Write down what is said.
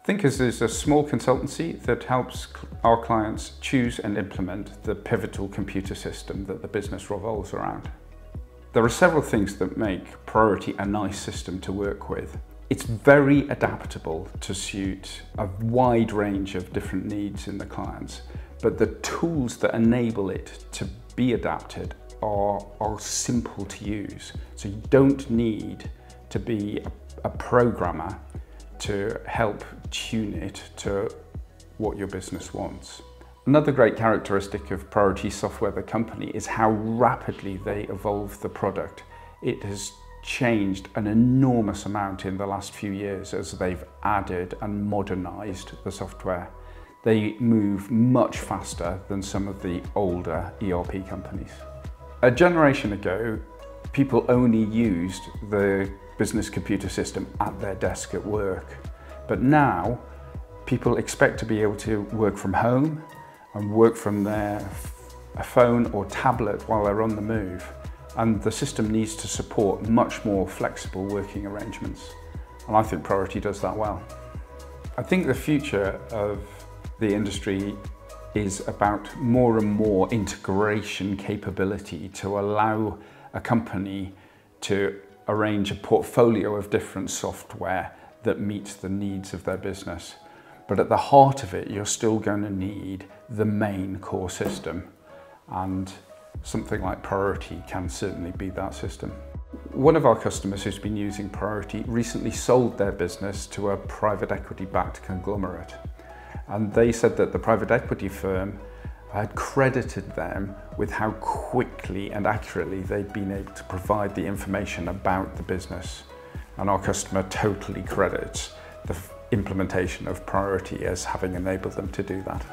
Thinkers is a small consultancy that helps our clients choose and implement the pivotal computer system that the business revolves around. There are several things that make Priority a nice system to work with. It's very adaptable to suit a wide range of different needs in the clients, but the tools that enable it to be adapted are simple to use. So you don't need to be a programmer to help tune it to what your business wants. Another great characteristic of Priority Software, the company, is how rapidly they evolve the product. It has changed an enormous amount in the last few years as they've added and modernized the software. They move much faster than some of the older ERP companies. A generation ago, people only used the business computer system at their desk at work. But now, people expect to be able to work from home and work from their phone or tablet while they're on the move. And the system needs to support much more flexible working arrangements. And I think Priority does that well. I think the future of the industry is about more and more integration capability to allow a company to arrange a portfolio of different software that meets the needs of their business. But at the heart of it, you're still going to need the main core system, and something like Priority can certainly be that system. One of our customers who's been using Priority recently sold their business to a private equity-backed conglomerate. And they said that the private equity firm had credited them with how quickly and accurately they'd been able to provide the information about the business. And our customer totally credits the implementation of Priority as having enabled them to do that.